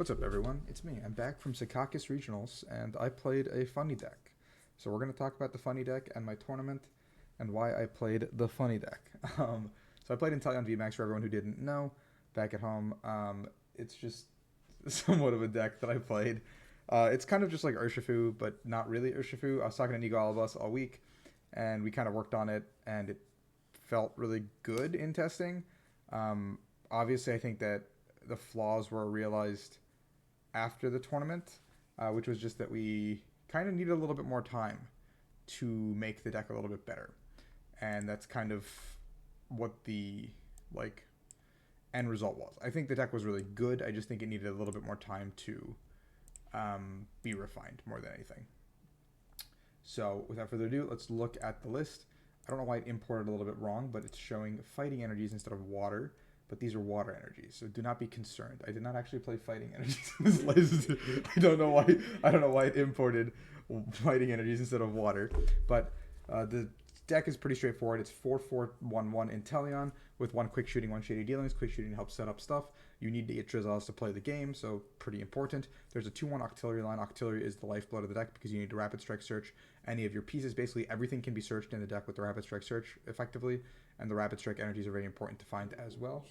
What's up, everyone? It's me. I'm back from Secaucus Regionals, and I played a funny deck. So we're going to talk about the funny deck and my tournament, and why I played the funny deck. So I played Inteleon VMAX for everyone who didn't know back at home. It's just somewhat of a deck that I played. It's kind of just like Urshifu, but not really Urshifu. I was talking to Nico Alabas all week, and we kind of worked on it, and it felt really good in testing. Obviously, I think that the flaws were realized after the tournament, which was just that we kind of needed a little bit more time to make the deck a little bit better. And that's kind of what the end result was. I think the deck was really good. I just think it needed a little bit more time to be refined more than anything. So without further ado, let's look at the list. I don't know why it imported a little bit wrong, but it's showing fighting energies instead of water. But these are water energies, so do not be concerned. I did not actually play fighting energies in this list. I don't know why it imported fighting energies instead of water. But the deck is pretty straightforward. It's 4-4-1-1 Inteleon with 1 quick shooting, 1 shady dealings. Quick shooting helps set up stuff. You need to get Drizzles to play the game, so pretty important. There's a 2-1 Octillery line. Octillery is the lifeblood of the deck because you need to Rapid Strike search any of your pieces. Basically, everything can be searched in the deck with the Rapid Strike search effectively, and the Rapid Strike energies are very important to find as well.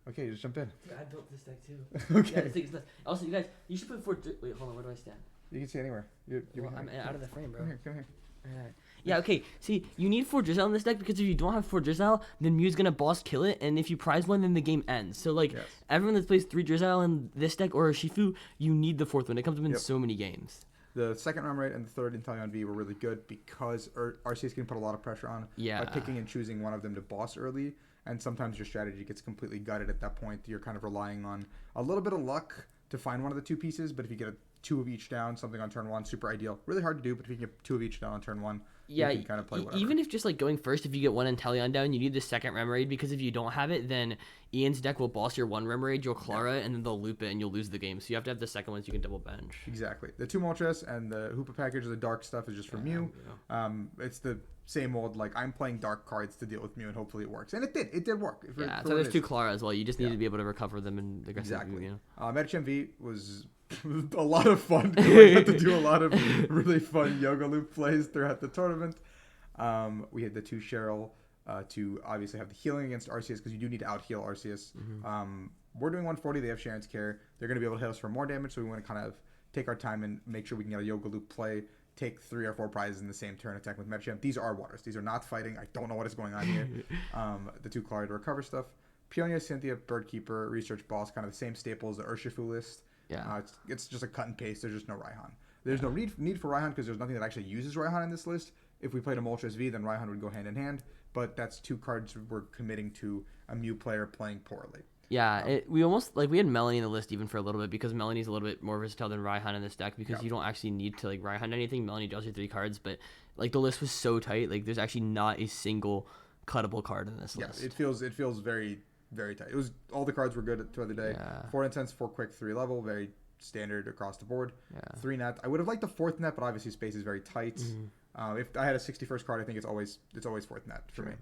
Okay, just jump in. Yeah, I built this deck too. Okay. Yeah, also, you guys, you should put 4. Wait, hold on. Where do I stand? You can see anywhere. I'm out of the frame, bro. Come here. Alright. Yeah, okay. See, you need 4 Drizzle in this deck because if you don't have 4 Drizzle, then Mew's gonna boss kill it, and if you prize one, then the game ends. So, like, Yes. everyone that plays 3 Drizzle in this deck or Shifu, you need the 4th one. It comes up in Yep. so many games. The second run rate and the third Inteleon V were really good because RCS can put a lot of pressure on by picking and choosing one of them to boss early, and sometimes your strategy gets completely gutted at that point. You're kind of relying on a little bit of luck to find one of the 2 pieces, but if you get 2 of each down, something on turn 1, super ideal. Really hard to do, but if you can get 2 of each down on turn 1, yeah, you can kind of play whatever. Even if just like going first, if you get 1 Inteleon down, you need the second Remoraid because if you don't have it, then Ian's deck will boss your 1 Remoraid, you'll Clara, and then they'll loop it and you'll lose the game. So you have to have the second one so you can double bench. Exactly. The 2 Moltres and the Hoopa package, the dark stuff is just for Mew. Yeah. It's the same old, like, I'm playing dark cards to deal with Mew and hopefully it works. And it did. It did work. So there's 2 Clara as well. You just need to be able to recover them and aggressive. Exactly. You know? Medicham V was a lot of fun. I had to do a lot of really fun yoga loop plays throughout the tournament. We had the 2 Cheryl to obviously have the healing against Arceus because you do need to out-heal Arceus. Mm-hmm. We're doing 140. They have Sharon's Care. They're going to be able to hit us for more damage, so we want to kind of take our time and make sure we can get a yoga loop play, take 3 or 4 prizes in the same turn, attack with Medicham. These are waters. These are not fighting. I don't know what is going on here. The 2 Clara to recover stuff. Peonia, Cynthia, Birdkeeper, Research Boss, kind of the same staples, the Urshifu list. Yeah. It's just a cut and paste. There's just no Raihan. There's no need for Raihan because there's nothing that actually uses Raihan in this list. If we played a Moltres V, then Raihan would go hand in hand. But that's 2 cards we're committing to a Mew player playing poorly. Yeah, we had Melanie in the list even for a little bit because Melanie's a little bit more versatile than Raihan in this deck because you don't actually need to like Raihan anything. Melanie draws you 3 cards, but like the list was so tight, like there's actually not a single cuttable card in this list. Yeah, it feels very, very tight. It was all the cards were good the other day. Yeah. 4 intense, 4 quick, 3 level, very standard across the board. Yeah. 3 net. I would have liked the 4th net, but obviously space is very tight. Mm-hmm. If I had a 61st card, I think it's always 4th net for me.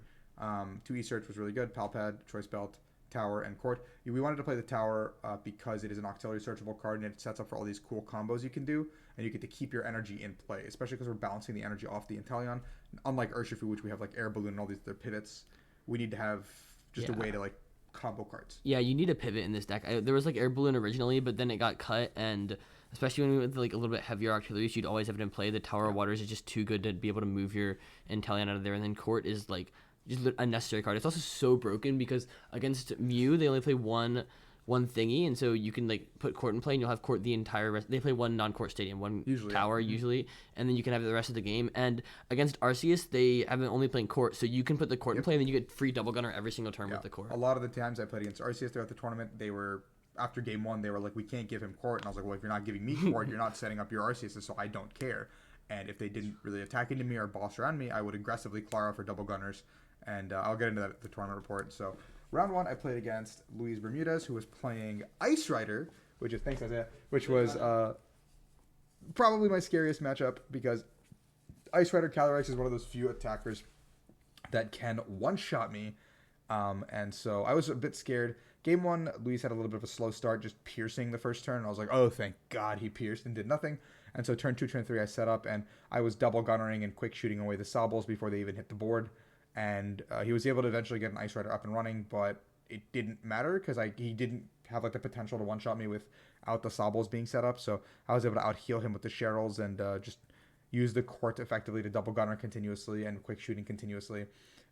2 E-Search was really good. Palpad, Choice Belt, Tower, and Court. We wanted to play the Tower because it is an auxiliary searchable card and it sets up for all these cool combos you can do, and you get to keep your energy in play, especially because we're balancing the energy off the Inteleon. Unlike Urshifu, which we have like Air Balloon and all these other pivots, we need to have just a way to like combo cards. Yeah, you need a pivot in this deck. There was like Air Balloon originally, but then it got cut, and especially when we went with like a little bit heavier artillery, so you'd always have it in play. The Tower of Waters is just too good to be able to move your Inteleon out of there, and then Court is like just a necessary card. It's also so broken because against Mew they only play one thingy, and so you can like put Court in play and you'll have Court the entire rest. They play 1 non-Court stadium, 1 tower usually, and then you can have it the rest of the game. And against Arceus they have been only playing Court, so you can put the Court in play and then you get free double gunner every single turn with the Court. A lot of the times I played against Arceus throughout the tournament, they were after game 1 they were like, we can't give him Court, and I was like, well, if you're not giving me Court, you're not setting up your Arceus, so I don't care. And if they didn't really attack into me or boss around me, I would aggressively Clara for double gunners. And I'll get into that at the tournament report. So round 1, I played against Luis Bermudez, who was playing Ice Rider, which was probably my scariest matchup because Ice Rider Calyrex is one of those few attackers that can one-shot me. And so I was a bit scared Game 1, Luis had a little bit of a slow start, just piercing the first turn. I was like, oh, thank God he pierced and did nothing. And so turn 2, turn 3, I set up, and I was double gunnering and quick shooting away the Sobbles before they even hit the board. And he was able to eventually get an Ice Rider up and running, but it didn't matter because he didn't have like the potential to one-shot me without the Sobbles being set up. So I was able to out-heal him with the Cheryls and just use the court effectively to double gunner continuously and quick shooting continuously.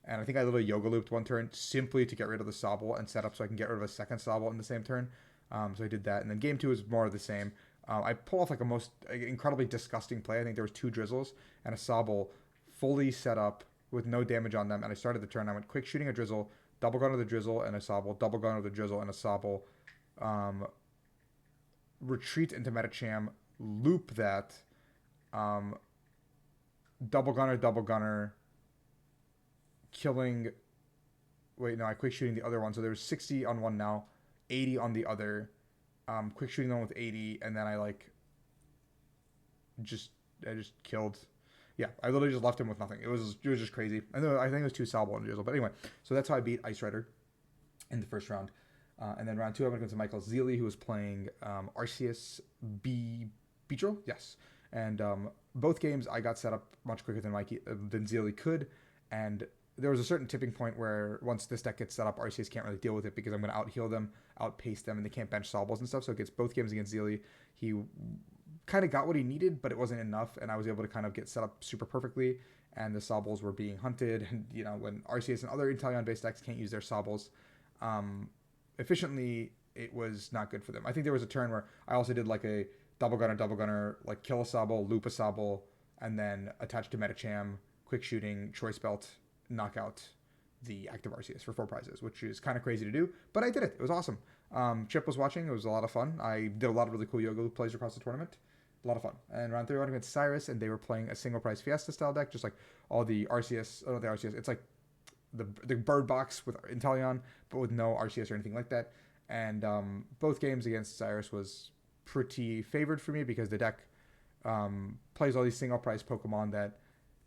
And I think I literally yoga looped one turn simply to get rid of the Sobble and set up so I can get rid of a second Sobble in the same turn. So I did that. And then game 2 is more of the same. I pull off like a most incredibly disgusting play. I think there was 2 Drizzles and a Sobble fully set up with no damage on them. And I started the turn. I went quick shooting a Drizzle, double gunner the Drizzle and a Sobble, double gunner the Drizzle and a Sobble, retreat into Metacham, loop that, double gunner, killing. Wait, no, I quick shooting the other one. So there was 60 on one now, 80 on the other. Quick shooting the one with 80, and then I just killed. Yeah, I literally just left him with nothing. It was just crazy. I think it was 2 Sobble and Drizzle, but anyway. So that's how I beat Ice Rider in the first round. And then round 2, I went against Michael Zeely, who was playing Arceus Beetle. Yes. And both games, I got set up much quicker than Zeely could. And there was a certain tipping point where once this deck gets set up, Arceus can't really deal with it because I'm going to out-heal them, outpace them, and they can't bench Sobbles and stuff. So against both games against Zeely, he kind of got what he needed, but it wasn't enough. And I was able to kind of get set up super perfectly. And the Sobbles were being hunted. And, when Arceus and other Inteleon-based decks can't use their Sobbles efficiently, it was not good for them. I think there was a turn where I also did like a double gunner, like kill a Sobble, loop a Sobble, and then attach to Metacham, quick shooting, choice belt, knock out the active Arceus for 4 prizes, which is kind of crazy to do, but I did it. It was awesome. Chip was watching. It was a lot of fun. I did a lot of really cool yoga plays across the tournament. A lot of fun. And round 3, I went against Cyrus, and they were playing a single prize Fiesta style deck, just like all the Arceus. Oh, the Arceus. It's like the bird box with Inteleon, but with no Arceus or anything like that. And both games against Cyrus was pretty favored for me because the deck plays all these single prize Pokemon that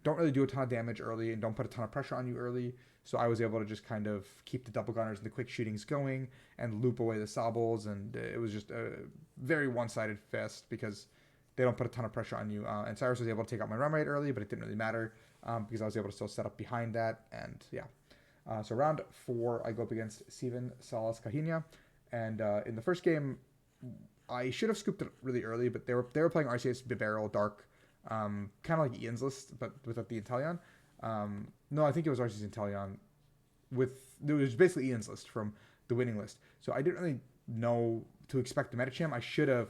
don't really do a ton of damage early and don't put a ton of pressure on you early. So I was able to just kind of keep the double gunners and the quick shootings going and loop away the Sobbles. And it was just a very one-sided fest because they don't put a ton of pressure on you. And Cyrus was able to take out my run rate early, but it didn't really matter because I was able to still set up behind that. And yeah. So round 4, I go up against Steven Salas Kahina. And in the first game, I should have scooped it really early, but they were playing Arceus, Bibarel, Dark, kind of like Ian's list, but without the Inteleon. No, I think it was Arceus Inteleon. It was basically Ian's list from the winning list. So I didn't really know to expect the Metacham. I should have,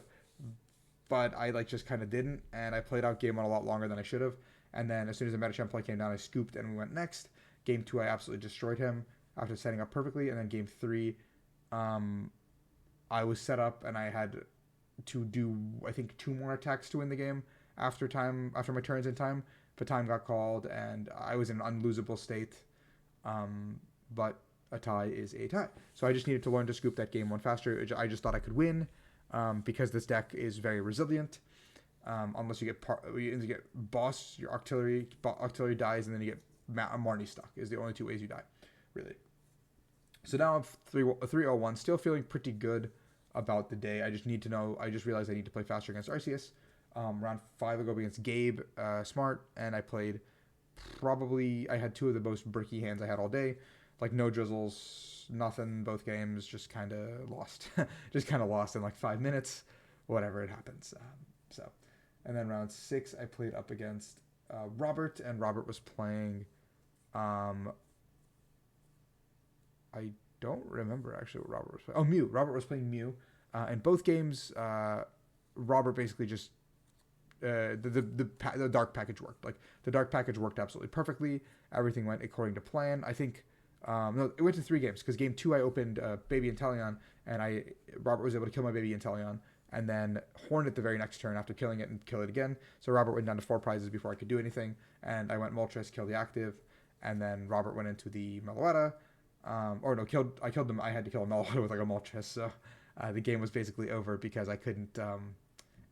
but I just kind of didn't, and I played out game 1 a lot longer than I should have. And then as soon as the Metacham play came down, I scooped and we went next. Game 2, I absolutely destroyed him after setting up perfectly, and then game 3, I was set up and I had to do, I think, 2 more attacks to win the game after my turns in time. But time got called and I was in an unlosable state. But a tie is a tie. So I just needed to learn to scoop that game 1 faster. I just thought I could win because this deck is very resilient. Unless you get boss, your artillery dies, and then you get Marnie stuck is the only 2 ways you die, really. So now I'm 3-0-1, still feeling pretty good about the day. I just realized I need to play faster against Arceus. Round 5, I go up against Gabe Smart, and I had 2 of the most bricky hands I had all day. Like no drizzles, nothing, both games, just kind of lost. Just kind of lost in like 5 minutes, whatever, it happens. And then round 6, I played up against Robert, and Robert was playing... I don't remember actually what Robert was playing. Oh, Mew. Robert was playing Mew. In both games, Robert basically just... the dark package worked. Like, the dark package worked absolutely perfectly. Everything went according to plan. I think... no, it went to 3 games, because game 2 I opened Baby Inteleon, and Robert was able to kill my Baby Inteleon, and then horn it the very next turn after killing it and kill it again. So Robert went down to 4 prizes before I could do anything, and I went Moltres, killed the active, and then Robert went into the Meloetta. I killed them. I had to kill a Meloetta with like a Moltres, so the game was basically over because I couldn't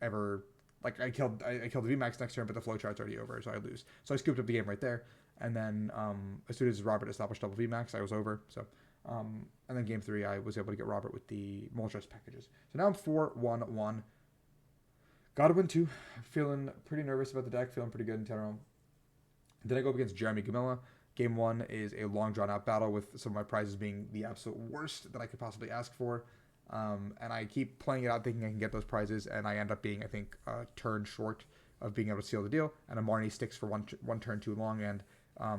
ever... Like, I killed the VMAX next turn, but the flowchart's already over, so I lose. So I scooped up the game right there, and then as soon as Robert established double VMAX, I was over. So And then game 3, I was able to get Robert with the Moltres packages. So now I'm 4-1-1. Gotta win 2. Feeling pretty nervous about the deck. Feeling pretty good in Tenero. Then I go up against Jeremy Gamilla. Game 1 is a long drawn out battle with some of my prizes being the absolute worst that I could possibly ask for. And I keep playing it out thinking I can get those prizes, and I end up being, I think, a turn short of being able to seal the deal. And a Marnie sticks for one turn too long, and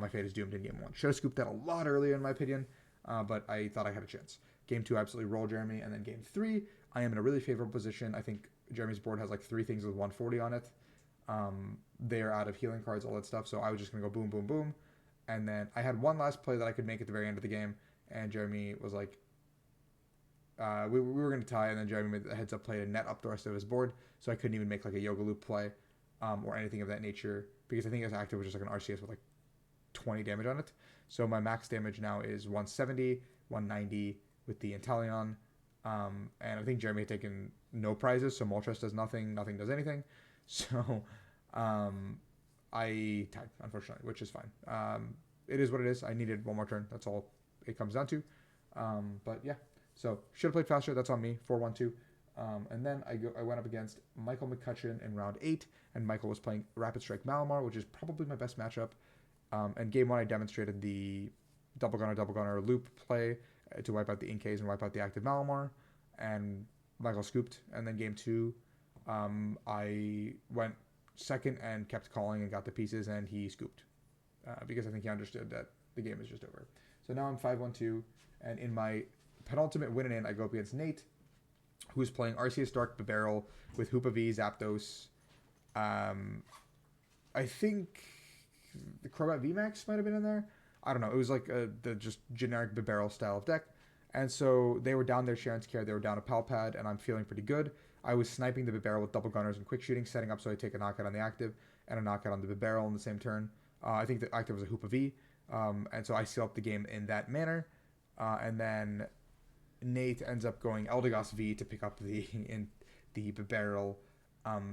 my fate is doomed in game 1. Should have scooped that a lot earlier, in my opinion, but I thought I had a chance. Game 2, I absolutely roll Jeremy, and then game 3, I am in a really favorable position. I think Jeremy's board has like 3 things with 140 on it. They're out of healing cards, all that stuff, so I was just going to go boom, boom, boom. And then I had one last play that I could make at the very end of the game, and Jeremy was like, we were going to tie, and then Jeremy made the heads up play to net up the rest of his board, so I couldn't even make like a Yoga Loop play or anything of that nature, because I think his active was just like an RCS with like 20 damage on it. So my max damage now is 170, 190 with the Inteleon, and I think Jeremy had taken no prizes, so Moltres does nothing, nothing does anything. So I tied, unfortunately, which is fine. It is what it is. I needed one more turn. That's all it comes down to. But yeah, so should have played faster. That's on me. 4-1-2. And then I went up against Michael McCutcheon in round 8, and Michael was playing Rapid Strike Malamar, which is probably my best matchup. And game 1, I demonstrated the double gunner loop play to wipe out the Inkays and wipe out the active Malamar, and Michael scooped. And then game 2, I went second and kept calling and got the pieces, and he scooped because I think he understood that the game is just over. So now I'm 5-1-2, and in my penultimate win and in, I go up against Nate, who's playing Arceus Dark Barrel with Hoopa V, Zapdos. I think the Crobat VMAX might have been in there. I don't know. It was like the just generic Barrel style of deck. And so they were down their Sharon's Care, they were down a Palpad, and I'm feeling pretty good. I was sniping the Barrel with double gunners and quick shooting, setting up so I take a knockout on the active and a knockout on the Barrel in the same turn. I think the active was a Hoopa V, and so I seal up the game in that manner. And then Nate ends up going Eldegoss V to pick up the Barrel,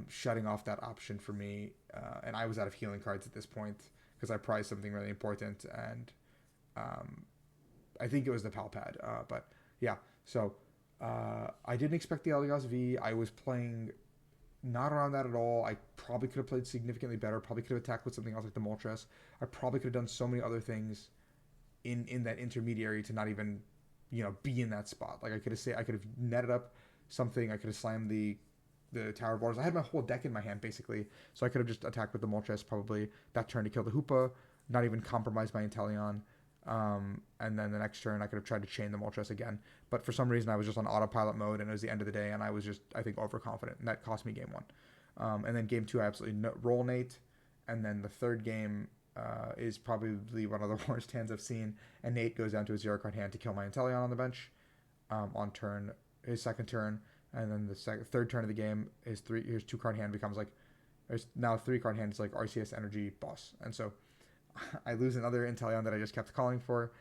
shutting off that option for me. And I was out of healing cards at this point because I prized something really important, and I think it was the Palpad. But yeah, so I didn't expect the Eldegoss V. I was playing not around that at all. I probably could have played significantly better. Probably could have attacked with something else like the Moltres. I probably could have done so many other things in that intermediary to not even, be in that spot. Like I could have netted up something. I could have slammed the Tower of Waters. I had my whole deck in my hand basically, so I could have just attacked with the Moltres probably that turn to kill the Hoopa, not even compromise my Inteleon. And then the next turn I could have tried to chain the Moltres again, but for some reason I was just on autopilot mode, and it was the end of the day, and I was just, I think, overconfident, and that cost me game 1. And then game 2 I absolutely roll Nate, and then the third game is probably one of the worst hands I've seen, and Nate goes down to a 0-card hand to kill my Inteleon on the bench on his second turn, and then the third turn of the game, his 2-card hand becomes like, there's now a 3-card hand, it's like RCS Energy Boss, and so I lose another Inteleon that I just kept calling for,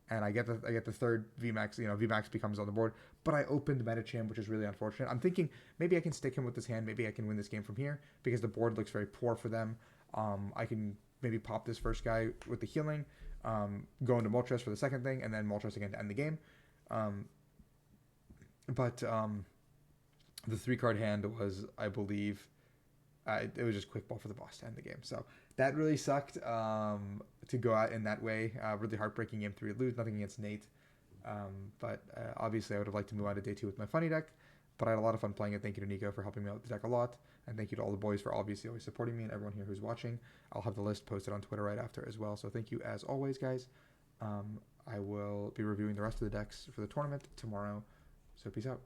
and I get the third VMAX. VMAX becomes on the board, but I opened Metacham, which is really unfortunate. I'm thinking maybe I can stick him with this hand. Maybe I can win this game from here because the board looks very poor for them. I can maybe pop this first guy with the healing, go into Moltres for the second thing, and then Moltres again to end the game. But the 3-card hand was, I believe, it was just quick ball for the boss to end the game. So that really sucked to go out in that way. Really heartbreaking game 3 to lose. Nothing against Nate. But obviously I would have liked to move on to day 2 with my funny deck. But I had a lot of fun playing it. Thank you to Nico for helping me out with the deck a lot. And thank you to all the boys for obviously always supporting me, and everyone here who's watching. I'll have the list posted on Twitter right after as well. So thank you as always, guys. I will be reviewing the rest of the decks for the tournament tomorrow. So peace out.